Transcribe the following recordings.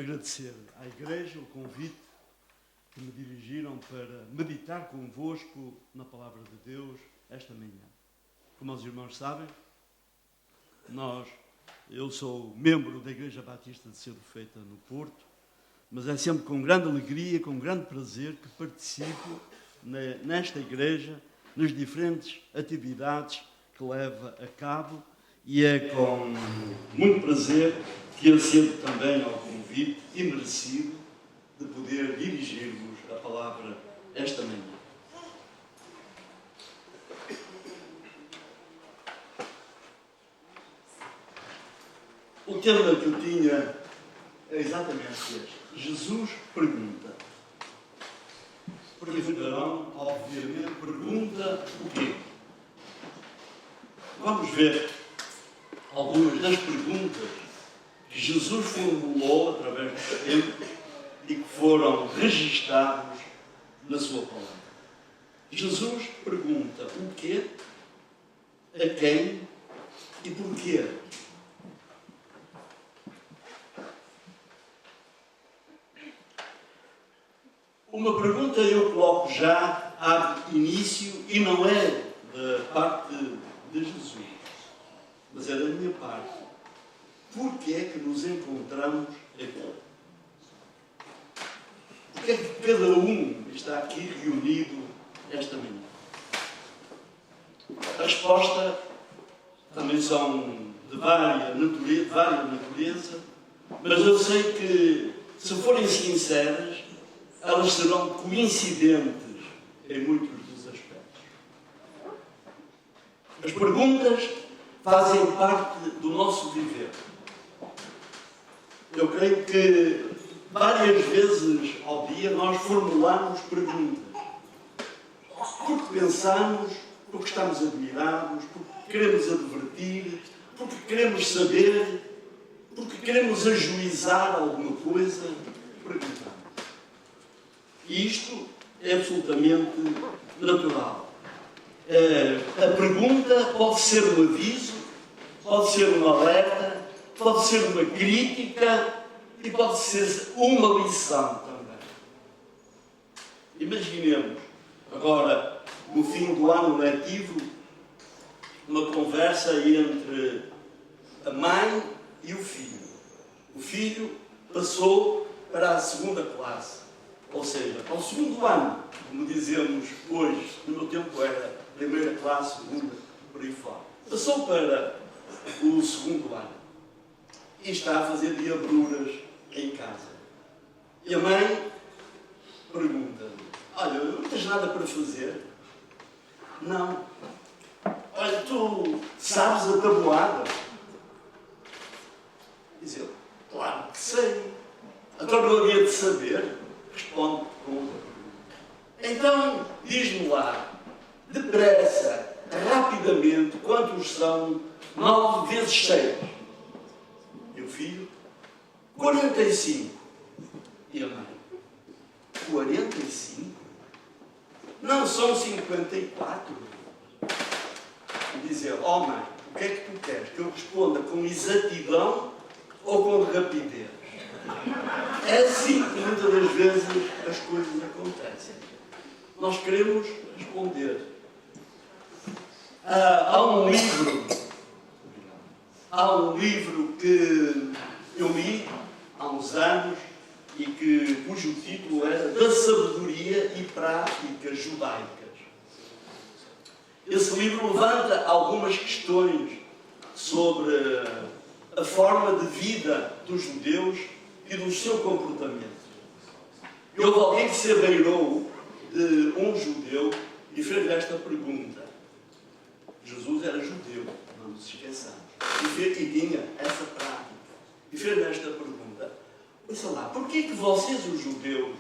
agradecer à Igreja o convite que me dirigiram para meditar convosco na Palavra de Deus esta manhã. Como os irmãos sabem, eu sou membro da Igreja Batista de Cedo Feita no Porto, mas é sempre com grande alegria, com grande prazer que participo nesta igreja, nas diferentes atividades que leva a cabo, e é com muito prazer que acedo também ao convite imerecido de poder dirigir-vos a palavra esta manhã. O tema que eu tinha é exatamente este. Jesus pergunta. Porque o verão, obviamente, pergunta o quê? Vamos ver algumas das perguntas que Jesus formulou através do tempo e que foram registados na sua palavra. Jesus pergunta o quê, a quem e porquê. Uma pergunta eu coloco já a início e não é da parte de Jesus, mas é da minha parte. Porquê é que nos encontramos aqui? Porquê é que cada um está aqui reunido esta manhã? A resposta também são de várias natureza, mas eu sei que, se forem sinceras, elas serão coincidentes em muitos dos aspectos. As perguntas fazem parte do nosso viver. Eu creio que várias vezes ao dia nós formulamos perguntas. Porque pensamos, porque estamos admirados, porque queremos advertir, porque queremos saber, porque queremos ajuizar alguma coisa, perguntamos. E isto é absolutamente natural. A pergunta pode ser um aviso, pode ser um alerta, pode ser uma crítica e pode ser uma lição também. Imaginemos, agora, no fim do ano letivo, uma conversa entre a mãe e o filho. O filho passou para a segunda classe. Ou seja, ao segundo ano, como dizemos hoje, no meu tempo era primeira classe, segunda, por aí fora. Passou para o segundo ano e está a fazer diabruras em casa. E a mãe pergunta-lhe: olha, não tens nada para fazer? Não. Olha, tu sabes a tabuada? Diz ele: claro que sei. Então não havia de saber? Responde com outra pergunta. Então, diz-me lá, depressa, rapidamente, quantos são 9 vezes 6? E o filho: 45. E a mãe: 45? Não são 54? E diz ele: oh mãe, o que é que tu queres? Que eu responda com exatidão ou com rapidez? É assim que muitas das vezes as coisas acontecem. Nós queremos responder. Há um livro que eu li há uns anos e cujo título era Da Sabedoria e Práticas Judaicas. Esse livro levanta algumas questões sobre a forma de vida dos judeus e do seu comportamento. E houve alguém que se abeirou de um judeu e fez esta pergunta. Jesus era judeu, não nos esqueçamos. E tinha essa prática. E fez esta pergunta. Pensa lá, porquê que vocês, os judeus,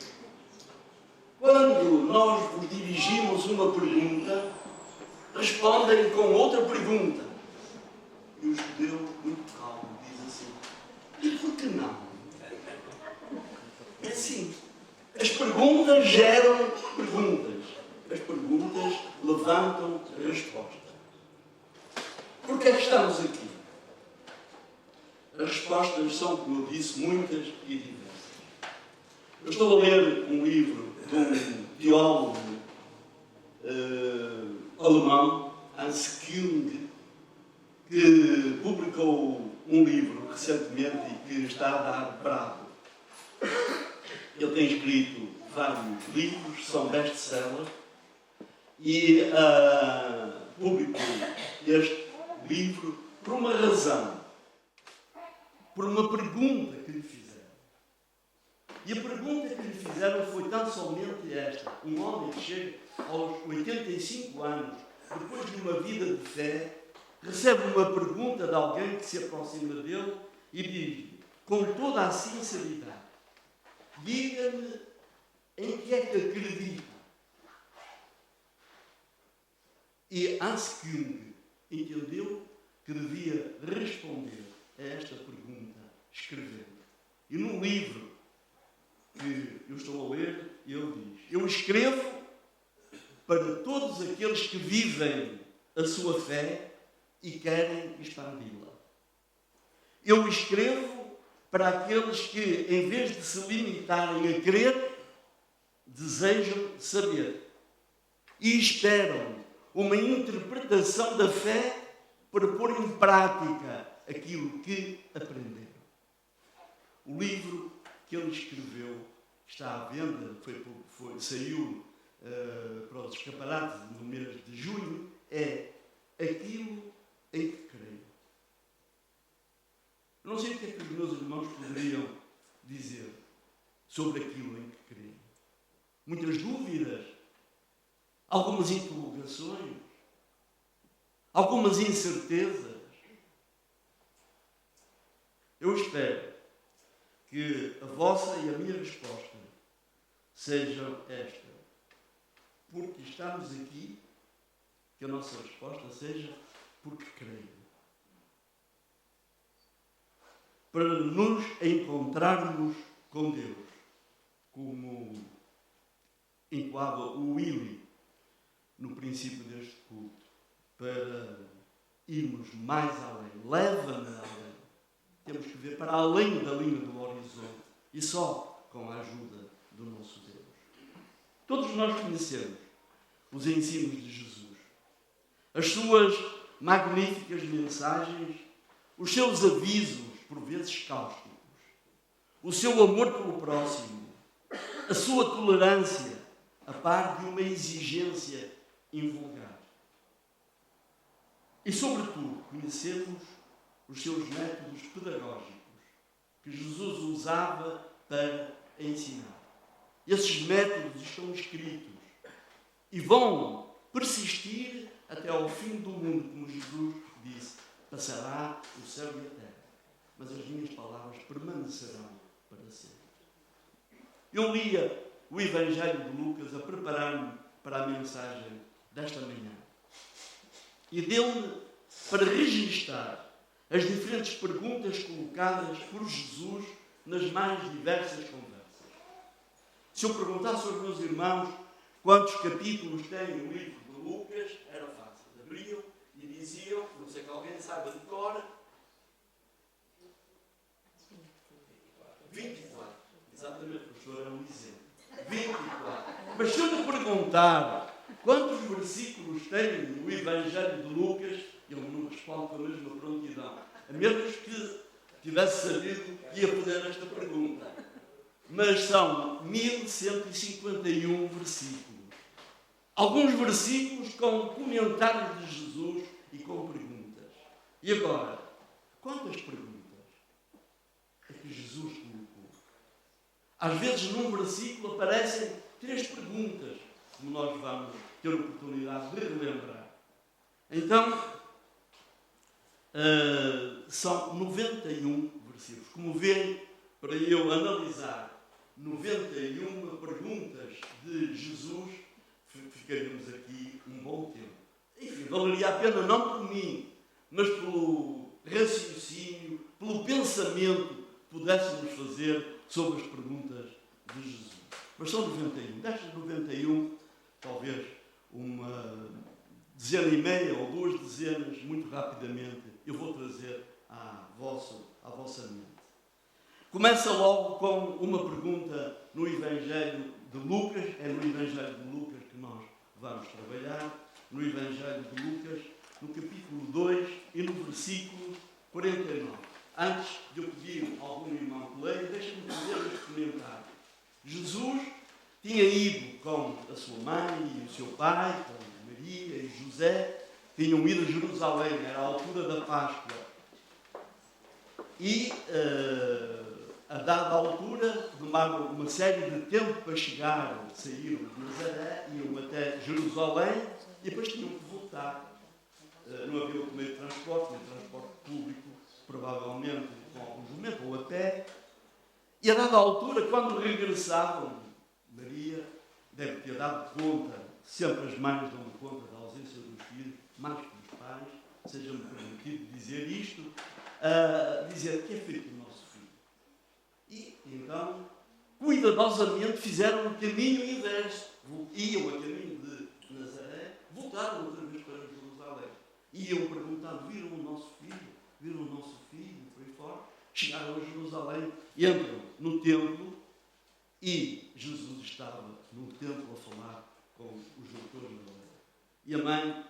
quando nós vos dirigimos uma pergunta, respondem com outra pergunta? E o judeu, muito calmo, diz assim: e por que não? É assim. As perguntas geram perguntas. As perguntas levantam resposta. Por que é que estamos aqui? As respostas são, como eu disse, muitas e diversas. Eu estou a ler um livro de um teólogo alemão, Hans Küng, que publicou um livro recentemente e que está a dar brado. Ele tem escrito vários livros, são best-sellers, e publicou este livro por uma razão, por uma pergunta que lhe fizeram. E a pergunta que lhe fizeram foi tão somente esta: um homem que chega aos 85 anos, depois de uma vida de fé, recebe uma pergunta de alguém que se aproxima dele e diz, com toda a sinceridade, diga-me em que é que acredita. E Hans Küng entendeu que devia responder a esta pergunta escrevendo. E no livro que eu estou a ler, ele diz: eu escrevo para todos aqueles que vivem a sua fé e querem expandi-la. Eu escrevo para aqueles que, em vez de se limitarem a crer, desejam saber e esperam uma interpretação da fé para pôr em prática aquilo que aprenderam. O livro que ele escreveu está à venda, saiu para os escaparates no mês de junho, é Aquilo em que creio. Não sei o que é que os meus irmãos poderiam dizer sobre aquilo em que creio. Muitas dúvidas, algumas interrogações, algumas incertezas. Eu espero que a vossa e a minha resposta sejam esta. Porque estamos aqui, que a nossa resposta seja porque creio. Para nos encontrarmos com Deus, como enquadra o Willy no princípio deste culto, para irmos mais além, leva-me além. Temos que ver para além da linha do horizonte e só com a ajuda do nosso Deus. Todos nós conhecemos os ensinos de Jesus, as suas magníficas mensagens, os seus avisos, por vezes cáusticos, o seu amor pelo próximo, a sua tolerância, a par de uma exigência invulgar. E, sobretudo, conhecemos os seus métodos pedagógicos que Jesus usava para ensinar. Esses métodos estão escritos e vão persistir até ao fim do mundo, como Jesus disse: passará o céu e a terra, mas as minhas palavras permanecerão para sempre. Eu lia o Evangelho de Lucas a preparar-me para a mensagem desta manhã e deu-me para registar as diferentes perguntas colocadas por Jesus nas mais diversas conversas. Se eu perguntasse aos meus irmãos quantos capítulos tem o livro de Lucas, era fácil. Abriam e diziam, não sei que alguém saiba de cor, 24. Exatamente, o professor é um exemplo. 24. Mas se eu lhe perguntar quantos versículos tem no Evangelho de Lucas, ele não responde com a mesma prontidão. A menos que tivesse sabido que ia fazer esta pergunta. Mas são 1151 versículos. Alguns versículos com comentários de Jesus e com perguntas. E agora, quantas perguntas é que Jesus colocou? Às vezes, num versículo aparecem 3 perguntas, como nós vamos ter a oportunidade de relembrar. Então, são 91 versículos. Como veem, para eu analisar 91 perguntas de Jesus, ficaríamos aqui um bom tempo. Enfim, valeria a pena não por mim, mas pelo raciocínio, pelo pensamento que pudéssemos fazer sobre as perguntas de Jesus. Mas são 91. Destas 91, talvez uma dezena e meia ou 2 dezenas, muito rapidamente, eu vou trazer à vossa mente. Começa logo com uma pergunta no Evangelho de Lucas, é no Evangelho de Lucas que nós vamos trabalhar, no Evangelho de Lucas, no capítulo 2 e no versículo 49. Antes de eu pedir a algum irmão que leia, deixa-me fazer este comentário. Jesus tinha ido com a sua mãe e o seu pai, com Maria e José, tinham ido a Jerusalém, era a altura da Páscoa. E, a dada altura, demoraram uma série de tempo para chegar, saíram de Nazaré, iam até Jerusalém e depois tinham que voltar. Não havia outro meio de transporte, público, provavelmente com algum jumento ou a pé. E a dada altura, quando regressavam, Maria deve ter dado conta, sempre as mães dão conta da ausência dos filhos, mais que dos pais, seja-me permitido dizer isto, dizer que é feito do nosso filho. E então, cuidadosamente fizeram o caminho inverso. Iam a caminho de Nazaré, voltaram outra vez para Jerusalém. Iam perguntando, viram o nosso filho? Viram o nosso filho? Por aí fora. Chegaram a Jerusalém, entram no templo e Jesus estava no templo a falar com os doutores da lei. E a mãe,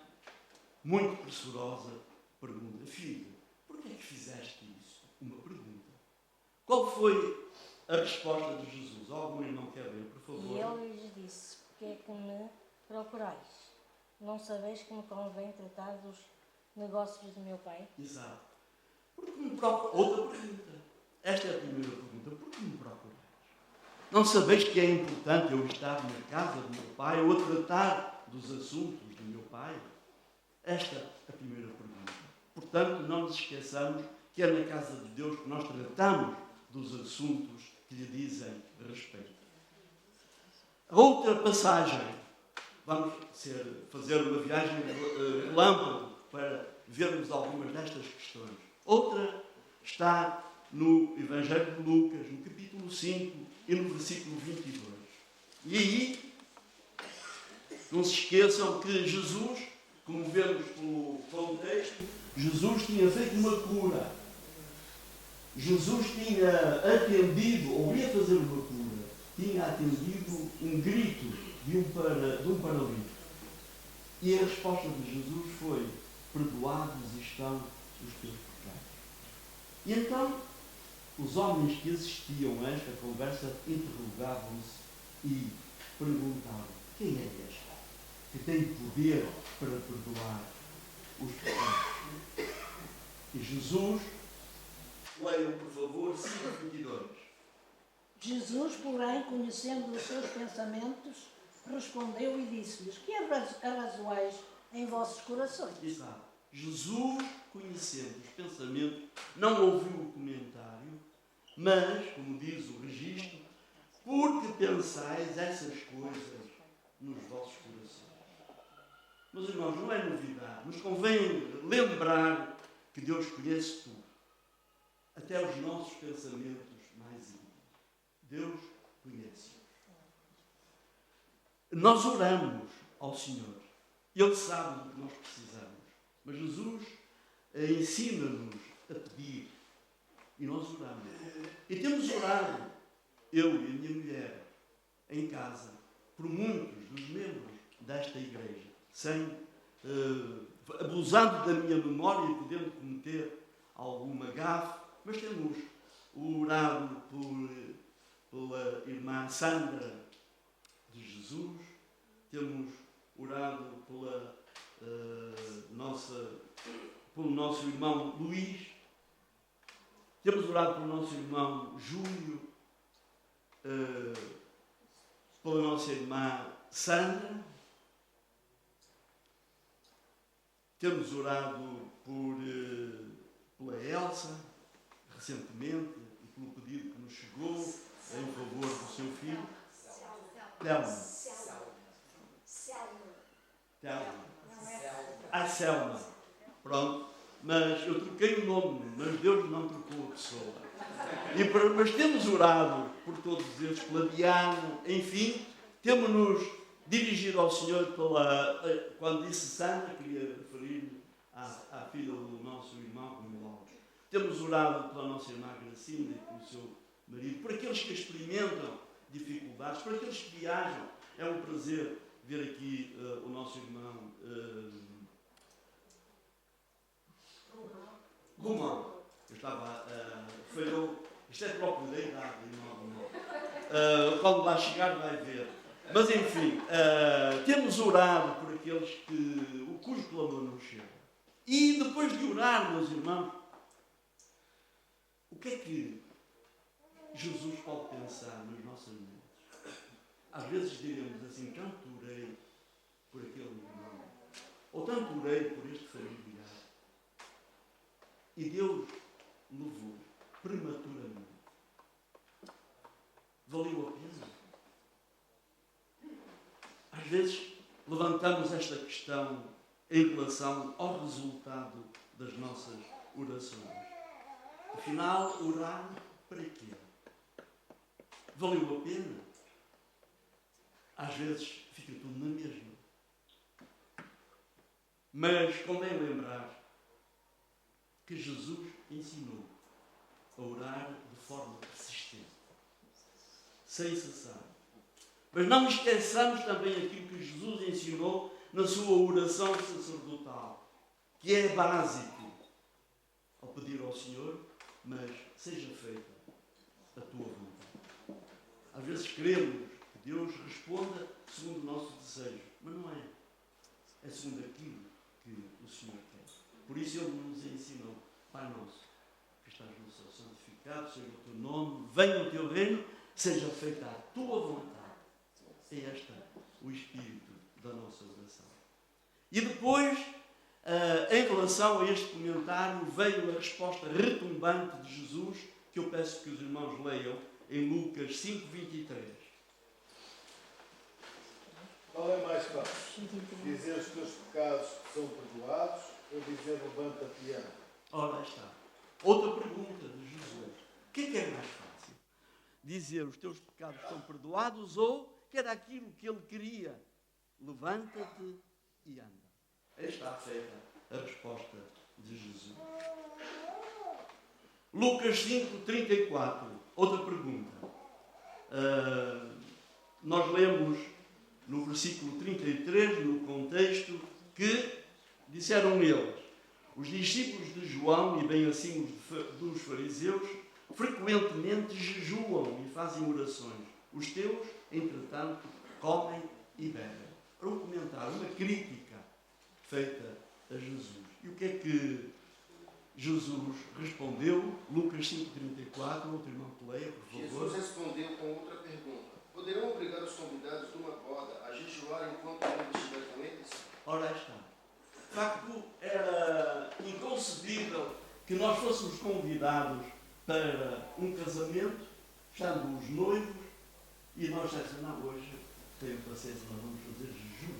muito pressurosa, pergunta, filho, porquê é que fizeste isso? Uma pergunta. Qual foi a resposta de Jesus? Algum irmão quer ver, por favor? E ele lhes disse, porque é que me procurais? Não sabeis que me convém tratar dos negócios do meu pai? Exato. Porque me procurais? Outra pergunta. Esta é a primeira pergunta. Por que me procurais? Não sabeis que é importante eu estar na casa do meu pai ou a tratar dos assuntos do meu pai? Esta é a primeira pergunta. Portanto, não nos esqueçamos que é na casa de Deus que nós tratamos dos assuntos que lhe dizem respeito. A outra passagem, vamos fazer uma viagem relâmpago para vermos algumas destas questões. Outra está no Evangelho de Lucas, no capítulo 5 e no versículo 22. E aí, não se esqueçam que Jesus, como vemos pelo contexto, Jesus tinha feito uma cura. Jesus tinha atendido, ou ia fazer uma cura, tinha atendido um grito de um paralítico. E a resposta de Jesus foi, perdoados estão os teus pecados. E então, os homens que assistiam a esta conversa interrogavam-se e perguntavam, quem é este que tem poder para perdoar os pecados? E Jesus, leiam por favor, 5:22. Jesus, porém, conhecendo os seus pensamentos, respondeu e disse-lhes, que arrazoais em vossos corações? Exato. Jesus, conhecendo os pensamentos, não ouviu o comentário, mas, como diz o registro, porque pensais essas coisas nos vossos corações. Meus irmãos, não é novidade. Nos convém lembrar que Deus conhece tudo. Até os nossos pensamentos mais íntimos. Deus conhece. Nós oramos ao Senhor. Ele sabe do que nós precisamos. Mas Jesus ensina-nos a pedir. E nós oramos. E temos orado, eu e a minha mulher, em casa, por muitos dos membros desta igreja, sem abusando da minha memória e podendo cometer alguma gafe, mas temos orado pela irmã Sandra de Jesus, temos orado pelo nosso irmão Luís, temos orado pelo nosso irmão Júlio, pela nossa irmã Sandra, temos orado pela Elsa, recentemente, e pelo pedido que nos chegou em favor do seu filho. Selma. Pronto. Mas eu troquei o nome, mas Deus não trocou a pessoa. Mas temos orado por todos eles, pela Diana, enfim, temos-nos dirigido ao Senhor quando disse Sandra, queria referir-me à filha do nosso irmão, Romualdo. Temos orado pela nossa irmã Gracina e pelo seu marido, por aqueles que experimentam dificuldades. Para aqueles que viajam, é um prazer ver aqui o nosso irmão Romão. Eu estava. Falhou. Isto é próprio da idade, quando lá chegar, vai ver. Mas enfim, temos orado por aqueles cujo clamor não chega. E depois de orar, meus irmãos, o que é que Jesus pode pensar nas nossas mentes? Às vezes diremos assim, tanto orei por aquele irmão, ou tanto orei por este familiar, e Deus levou prematuramente. Valeu a pena? Às vezes levantamos esta questão em relação ao resultado das nossas orações. Afinal, orar para quê? Valeu a pena? Às vezes fica tudo na mesma. Mas convém lembrar que Jesus ensinou a orar de forma persistente, sem cessar. Mas não esqueçamos também aquilo que Jesus ensinou na sua oração sacerdotal, que é básico ao pedir ao Senhor, mas seja feita a tua vontade. Às vezes queremos que Deus responda segundo o nosso desejo, mas não é. É segundo aquilo que o Senhor quer. Por isso Ele nos ensinou: Pai nosso, que estás no céu, santificado seja o teu nome, venha o teu reino, seja feita a tua vontade. É este o espírito da nossa oração. E depois, em relação a este comentário, veio a resposta retumbante de Jesus, que eu peço que os irmãos leiam, em Lucas 5:23. Qual é mais fácil? Dizer os teus pecados são perdoados ou dizer levanta-te e anda? Ora, aí está. Outra pergunta de Jesus. O que é mais fácil? Dizer os teus pecados são perdoados ou que era aquilo que ele queria? Levanta-te e anda. Aí está feita a resposta de Jesus. Lucas 5:34. Outra pergunta. Nós lemos no versículo 33, no contexto, que disseram eles: os discípulos de João, e bem assim dos fariseus, frequentemente jejuam e fazem orações. Os teus, entretanto, comem e bebem. Para um comentário, uma crítica feita a Jesus. E o que é que Jesus respondeu? Lucas 5:34, outro irmão que leia, por favor. Jesus respondeu com outra pergunta: poderão obrigar os convidados de uma boda a jejuar enquanto ainda estiver com eles? Ora, aí está. De facto, era inconcebível que nós fôssemos convidados para um casamento, estando os noivos, e nós dissemos: não, hoje tenho paciência, nós vamos fazer jejum.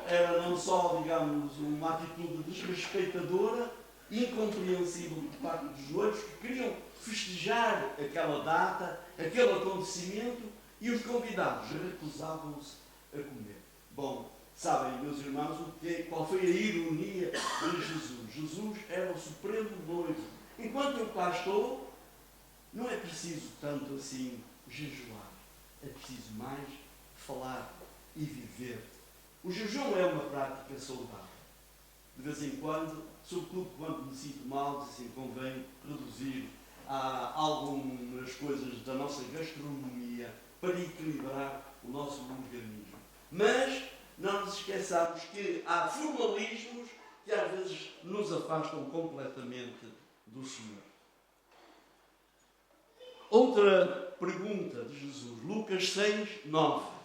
Era não só, digamos, uma atitude desrespeitadora, incompreensível por parte dos noivos, que queriam festejar aquela data, aquele acontecimento, e os convidados recusavam-se a comer. Bom, sabem, meus irmãos, qual foi a ironia de Jesus? Jesus era o supremo noivo. Enquanto eu cá estou, não é preciso tanto assim jejuar. É preciso mais falar e viver. O jejum é uma prática saudável. De vez em quando, sobretudo quando me sinto mal, assim, convém reduzir algumas coisas da nossa gastronomia para equilibrar o nosso organismo. Mas não nos esqueçamos que há formalismos que às vezes nos afastam completamente do Senhor. Outra pergunta de Jesus, Lucas 6:9.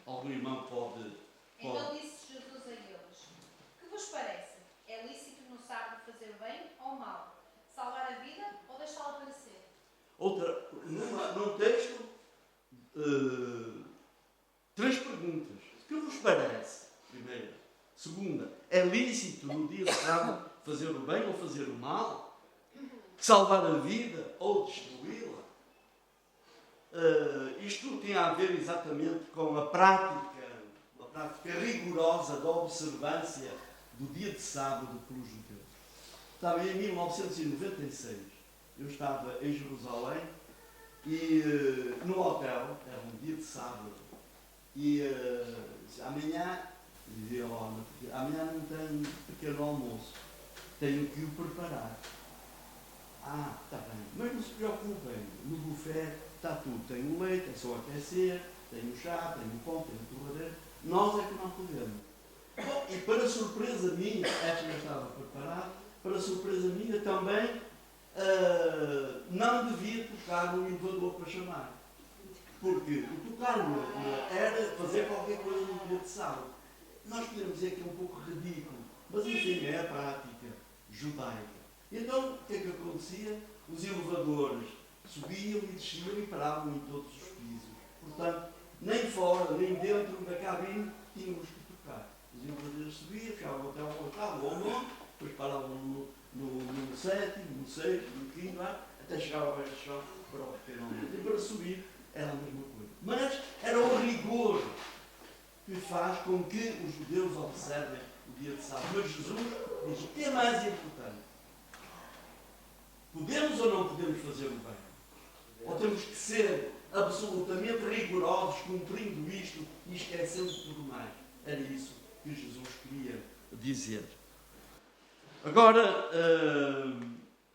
Algum irmão pode... Então disse Jesus a eles: que vos parece? É lícito no sábado fazer bem ou mal? Salvar a vida ou deixá-la perecer? Outra, num texto, 3 perguntas. O que vos parece? Primeira. Segunda, é lícito no dia de sábado fazer o bem ou fazer o mal? Salvar a vida ou destruí-la? Isto tem a ver exatamente com a prática rigorosa da observância do dia de sábado pelos judeus. Sabe, em 1996, eu estava em Jerusalém e no hotel, era um dia de sábado, e disse, amanhã, dizia lá, amanhã não tenho pequeno almoço, tenho que o preparar. Ah, está bem, mas não se preocupem, no buffet está tudo, tem o leite, é só aquecer, tem o chá, tem o pão, tem o torradeiro, nós é que não podemos. Bom, e para surpresa minha, esta já estava preparada, para surpresa minha também, não devia tocar no elevador para chamar. Porque o tocar no elevador era fazer qualquer coisa no dia de sábado. Nós podemos dizer que é um pouco ridículo, mas enfim, é a prática judaica. Então, o que é que acontecia? Os elevadores subiam e desciam e paravam em todos os pisos. Portanto, nem fora, nem dentro da cabine tínhamos que tocar. Os elevadores subiam, chegavam até ao oitavo ou ao nono, depois paravam no sétimo, no sexto, no quinto, até chegar ao resto do chão para o pequeno almoço. E para subir era a mesma coisa. Mas era o rigor que faz com que os judeus observem o dia de sábado. Mas Jesus diz, o que é mais importante? Podemos ou não podemos fazer o bem? Ou temos que ser absolutamente rigorosos, cumprindo isto e esquecendo tudo mais? Era isso que Jesus queria dizer. Agora,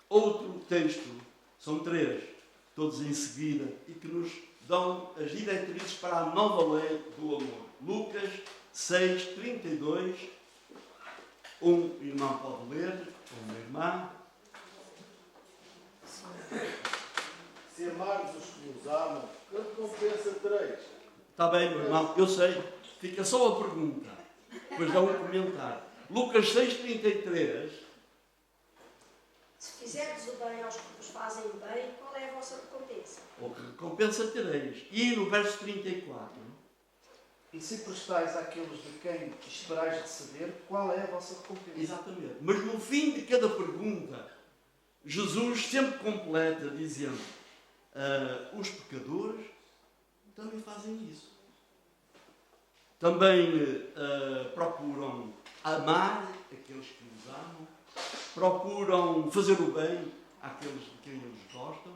outro texto, são 3, todos em seguida, e que nos dão as diretrizes para a nova lei do amor. Lucas 6, 32. Um irmão pode ler, ou uma irmã. Se amardes os que nos amam, que recompensa tereis? Está bem, meu irmão, eu sei. Fica só a pergunta. Depois dá um comentário. Lucas 6, 33. Se fizerdes o bem aos que vos fazem o bem, qual é a vossa recompensa? Ou que recompensa tereis. E no verso 34. E se prestais àqueles de quem esperais receber, qual é a vossa recompensa? Exatamente. Mas no fim de cada pergunta, Jesus sempre completa dizendo, os pecadores também fazem isso. Também procuram amar aqueles que os amam, procuram fazer o bem àqueles de quem eles gostam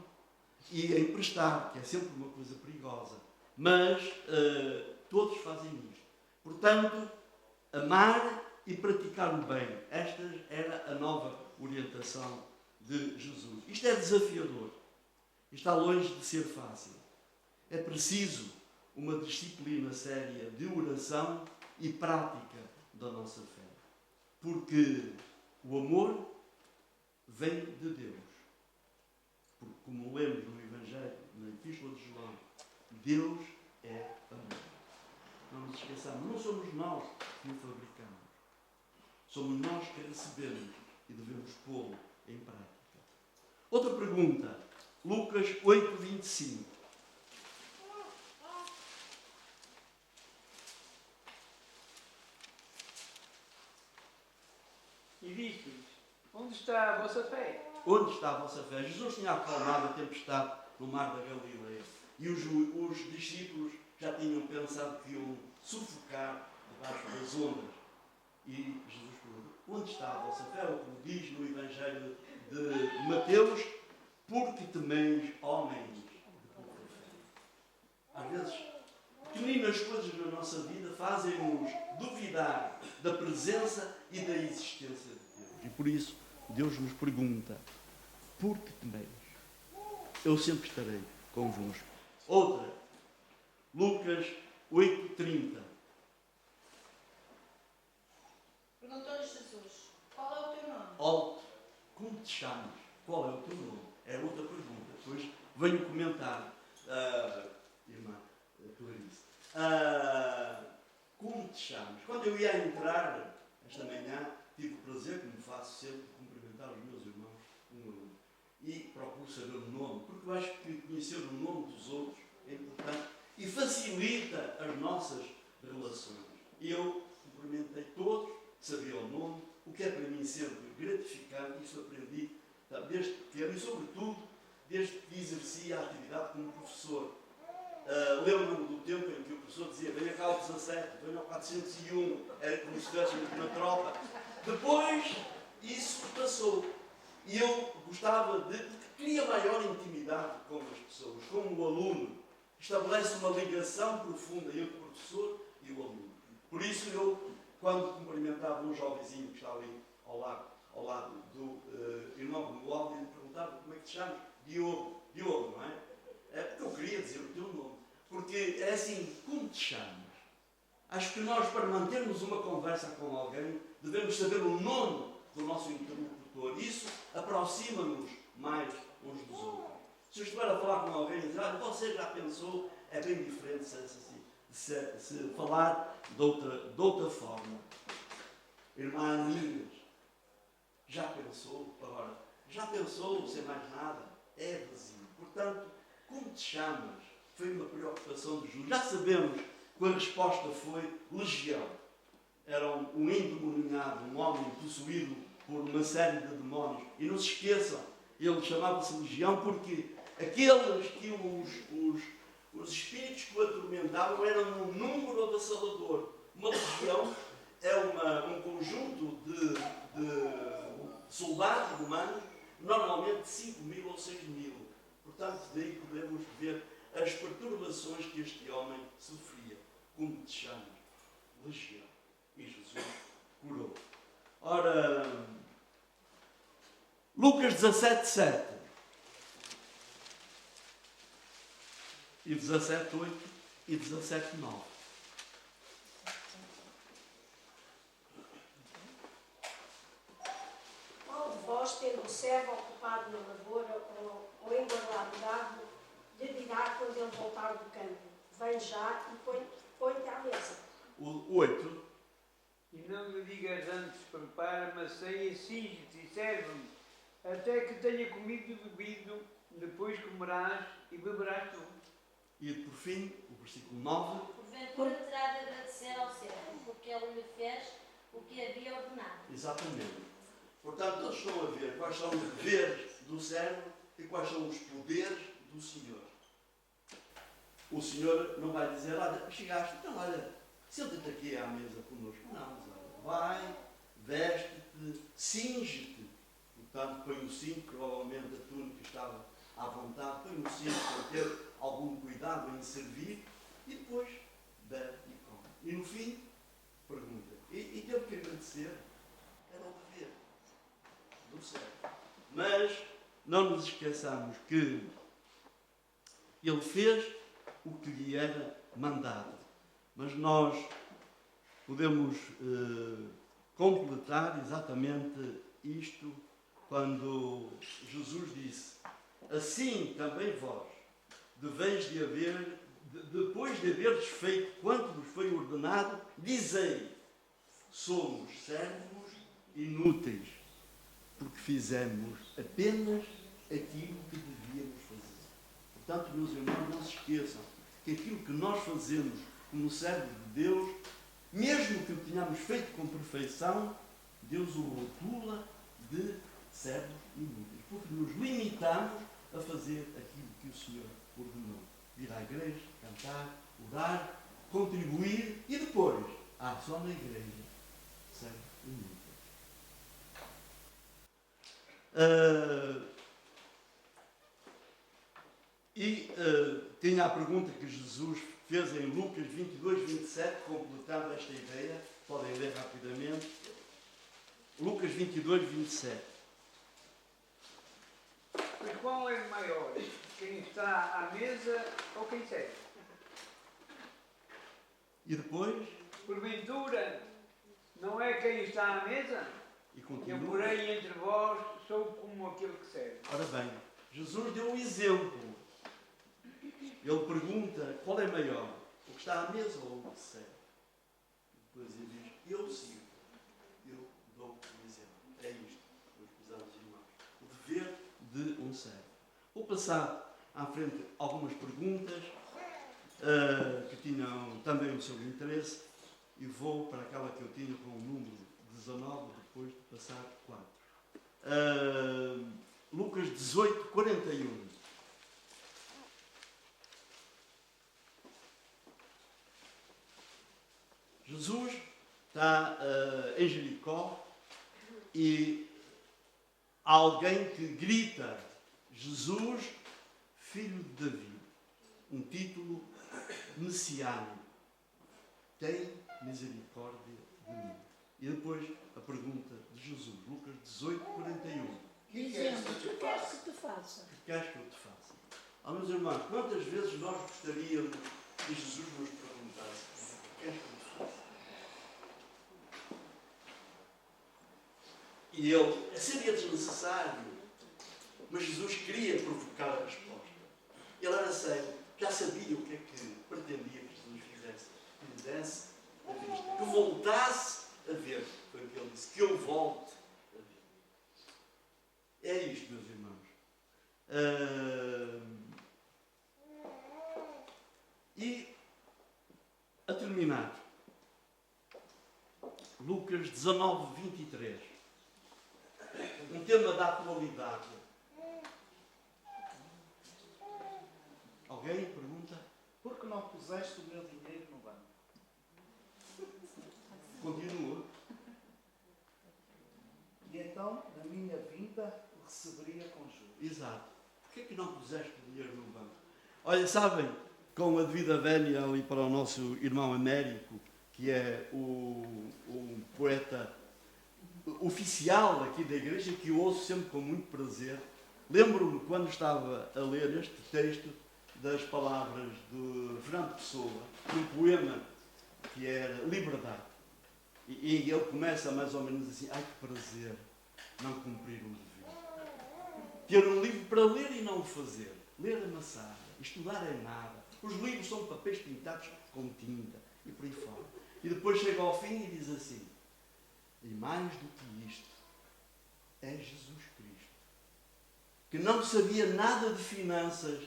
e emprestar, que é sempre uma coisa perigosa. Mas todos fazem isto. Portanto, amar e praticar o bem. Esta era a nova orientação de Jesus. Isto é desafiador. Está longe de ser fácil. É preciso uma disciplina séria de oração e prática da nossa fé. Porque o amor vem de Deus. Porque, como lemos no Evangelho, na Epístola de João, Deus é amor. Não nos esqueçamos, não somos nós que o fabricamos. Somos nós que recebemos e devemos pô-lo em prática. Outra pergunta. Lucas 8, 25. E disse-lhes, onde está a vossa fé? Onde está a vossa fé? Jesus tinha acalmado a tempestade no mar da Galileia. E os discípulos já tinham pensado que iam sufocar debaixo das ondas. E Jesus perguntou, onde está a vossa fé? Ou como diz no Evangelho de Mateus, porque temeis homens de pouca fé. Às vezes, pequeninas coisas na nossa vida fazem-nos duvidar da presença e da existência de Deus. E por isso, Deus nos pergunta, por que temeis? Eu sempre estarei convosco. Outra, Lucas 8:30. Perguntou-lhe Jesus, qual é o teu nome? Ó, como te chamas? Qual é o teu nome? É outra pergunta. Depois vem o comentário. Irmã Clarice. Como te chamas? Quando eu ia entrar esta manhã, tive o prazer, como faço sempre, de cumprimentar os meus irmãos um a um. E procuro saber o nome, porque eu acho que conhecer o nome dos outros é importante e facilita as nossas relações. E eu cumprimentei todos, sabia o nome, o que é para mim sempre gratificante, isso aprendi desde pequeno e, sobretudo, desde que exerci a atividade como professor. Lembro-me do tempo em que o professor dizia, venha cá ao 17, venha ao 401, era como se estivesse na tropa. Depois, isso passou. E eu gostava de, porque queria maior intimidade com as pessoas, como o aluno estabelece uma ligação profunda entre o professor e o aluno. Por isso eu, quando cumprimentava um jovenzinho que está ali ao lado do irmão do Aldo, ele perguntava como é que te chamas? Diogo, não é? É porque eu queria dizer o teu nome. Porque é assim, como te chamas? Acho que nós, para mantermos uma conversa com alguém, devemos saber o nome do nosso interlocutor. Isso aproxima-nos mais uns dos outros. Se eu estiver a falar com alguém e dizer, você já pensou, é bem diferente se falar de outra forma. Irmã Amigas, já pensou? Agora, já pensou sem mais nada? É vazio. Portanto, como te chamas? Foi uma preocupação de Jesus. Já sabemos que a resposta foi legião. Era um endemoniado, um homem possuído por uma série de demónios. E não se esqueçam, ele chamava-se legião porque aqueles que os espíritos que o atormentavam eram um número avassalador. Uma legião é um conjunto de soldados romanos, normalmente 5.000 ou 6.000. Portanto, daí podemos ver as perturbações que este homem sofria. Como te chamas? Legião. E Jesus curou. Ora, Lucas 17:7 e 17:8 e 17:9. Qual de vós, tendo o servo ocupado na lavoura ou em guardar o gado, lhe dirá quando ele voltar do campo: vem já e põe-te à mesa? O 8. E não lhe digas antes, prepara-me a ceia, cinge-te e serve-me, até que tenha comido e bebido, depois comerás e beberás tu. E por fim, o versículo 9. Porventura terá de agradecer ao servo, porque ele lhe fez o que havia ordenado. Exatamente. Portanto, eles estão a ver quais são os deveres do servo e quais são os poderes do Senhor. O Senhor não vai dizer, olha, chegaste, então olha, senta-te aqui à mesa connosco. Não, vai, veste-te, cinge-te. Portanto, põe o cinto, provavelmente a túnica estava à vontade, põe o cinto para ter algum cuidado em servir e depois bebe e come. E no fim, pergunta. E teve que agradecer. Era o dever do servo. Mas não nos esqueçamos que ele fez o que lhe era mandado. Mas nós podemos completar exatamente isto quando Jesus disse: assim também vós deveis de haver, depois de haveres feito quanto vos foi ordenado, dizei: somos servos inúteis, porque fizemos apenas aquilo que devíamos fazer. Portanto, meus irmãos, não se esqueçam que aquilo que nós fazemos como servos de Deus, mesmo que o tenhamos feito com perfeição, Deus o rotula de servos inúteis, porque nos limitamos a fazer aquilo que o Senhor ordenou. Ir à igreja, cantar, orar, contribuir e depois, só na igreja, servo inútil. Tinha a pergunta que Jesus fez em Lucas 22:27, completando esta ideia. Podem ler rapidamente. Lucas 22:27. Mas qual é maior? Quem está à mesa ou quem serve? E depois? Porventura, não é quem está à mesa? E continua. Eu, porém, entre vós, sou como aquele que serve. Ora bem, Jesus deu um exemplo. Ele pergunta qual é maior, o que está à mesa ou o que serve? Depois ele diz: eu sigo, eu dou o exemplo. É isto, meus pesados irmãos. O dever de um servo. Vou passar à frente algumas perguntas que tinham também o seu interesse e vou para aquela que eu tinha com o número 19, depois de passar 4. Lucas 18:41. Jesus está em Jericó e alguém que grita: Jesus, filho de Davi. Um título messiânico. Tem misericórdia de mim. E depois a pergunta de Jesus, Lucas 18, 41. Dizendo, que queres que te faça? O que queres que eu te faça? Meus irmãos, quantas vezes nós gostaríamos que Jesus nos perguntasse: o que queres que eu te faça? E ele, seria desnecessário, mas Jesus queria provocar a resposta. Ele era cego, já sabia o que é que pretendia que Jesus fizesse. Que lhe desse a vista, que voltasse a ver. Foi o que ele disse, que eu volte a ver. É isto, meus irmãos. E, a terminar, Lucas 19, 23. Um tema da atualidade. Alguém pergunta? Por que não puseste o meu dinheiro no banco? Continua. E então, na minha vinda, o receberia com juros. Exato. Porquê que não puseste o dinheiro no banco? Olha, sabem, com a devida vénia ali para o nosso irmão Américo, que é o poeta oficial aqui da igreja, que eu ouço sempre com muito prazer. Lembro-me quando estava a ler este texto das palavras de Fernando Pessoa, um poema que era Liberdade. E ele começa mais ou menos assim: ai que prazer não cumprir um dever. Ter um livro para ler e não o fazer. Ler amassada, estudar é nada. Os livros são papéis pintados com tinta e por aí fora. E depois chega ao fim e diz assim: e mais do que isto, é Jesus Cristo, que não sabia nada de finanças,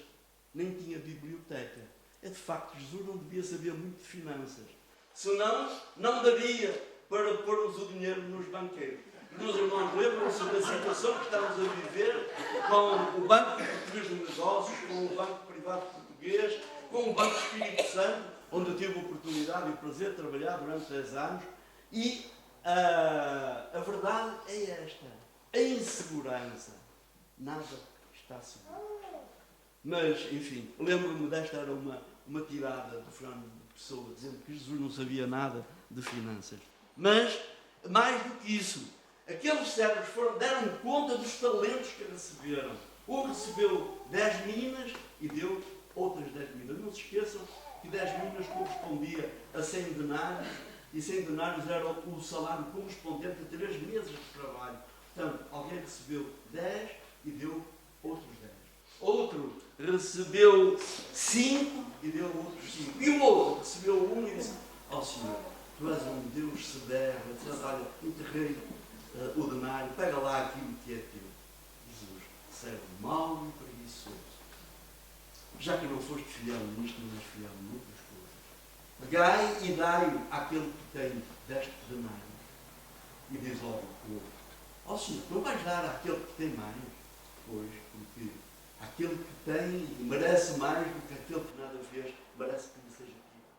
nem tinha biblioteca. É de facto, Jesus não devia saber muito de finanças. Senão, não daria para pormos o dinheiro nos banqueiros. Meus irmãos, lembram-se da situação que estamos a viver com o Banco Português de Negócios, com o Banco Privado Português, com o Banco Espírito Santo, onde eu tive a oportunidade e o prazer de trabalhar durante 10 anos. E a verdade é esta: a insegurança. Nada está seguro. Mas, enfim, lembro-me desta, era uma tirada de Fernando Pessoa, dizendo que Jesus não sabia nada de finanças. Mas, mais do que isso, aqueles servos deram conta dos talentos que receberam. Um recebeu 10 minas e deu outras 10 minas. Não se esqueçam que 10 minas correspondia a 100 denários, e 100 denários era o salário correspondente a 3 meses de trabalho. Portanto, alguém recebeu 10 e deu outros 10. Outro recebeu 5 e deu outros 5. E o outro recebeu 1 e disse: ó Senhor, tu és um Deus severo, olha, enterrei o denário, pega lá aquilo que é teu. Jesus, servo mau e preguiçoso. Já que não foste fiel nisto, não és fiel noutras coisas. Pegai e dai àquele que tem 10 denários. E diz logo o outro: ó Senhor, não vais dar àquele que tem mais? Pois, porque aquele que tem merece mais do que aquele que nada fez, merece que lhe seja tirado.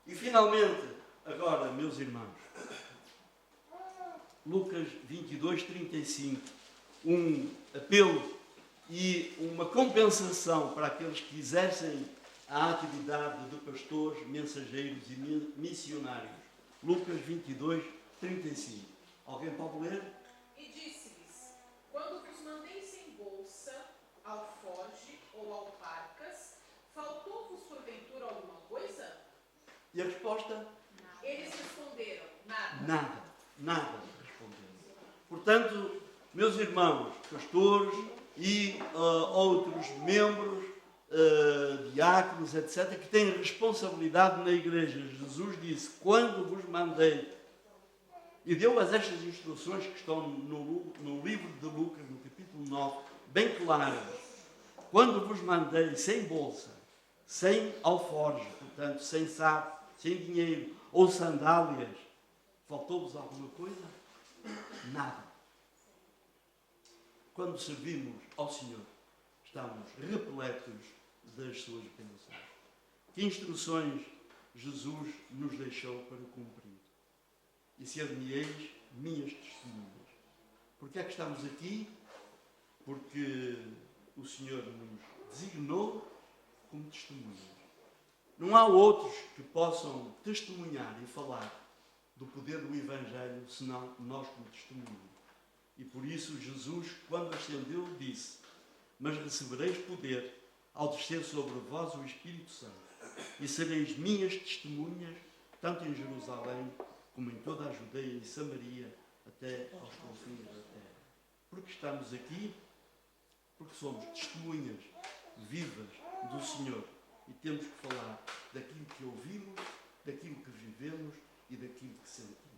E finalmente, agora, meus irmãos, Lucas 22, 35, um apelo e uma compensação para aqueles que exercem a atividade de pastores, mensageiros e missionários. Lucas 22, 35. Alguém pode ler? E disse-lhes: quando vos mandei sem bolsa, alforge ou alparcas, faltou-vos porventura alguma coisa? E a resposta? Eles responderam: nada. Nada responderam. Portanto, meus irmãos, pastores e outros membros, diáconos, etc., que têm responsabilidade na igreja, Jesus disse: quando vos mandei, e deu-as estas instruções que estão no livro de Lucas, no capítulo 9, bem claras. Quando vos mandei sem bolsa, sem alforje, portanto, sem saco, sem dinheiro, ou sandálias, faltou-vos alguma coisa? Nada. Quando servimos ao Senhor, estamos repletos das suas bênçãos. Que instruções Jesus nos deixou para cumprir? E ser-me-eis minhas testemunhas. Porque é que estamos aqui? Porque o Senhor nos designou como testemunhas. Não há outros que possam testemunhar e falar do poder do Evangelho senão nós como testemunhas. E por isso Jesus, quando ascendeu, disse: mas recebereis poder ao descer sobre vós o Espírito Santo, e sereis minhas testemunhas, tanto em Jerusalém como em toda a Judeia e Samaria, até aos confins da terra. Porque estamos aqui? Porque somos testemunhas vivas do Senhor e temos que falar daquilo que ouvimos, daquilo que vivemos e daquilo que sentimos.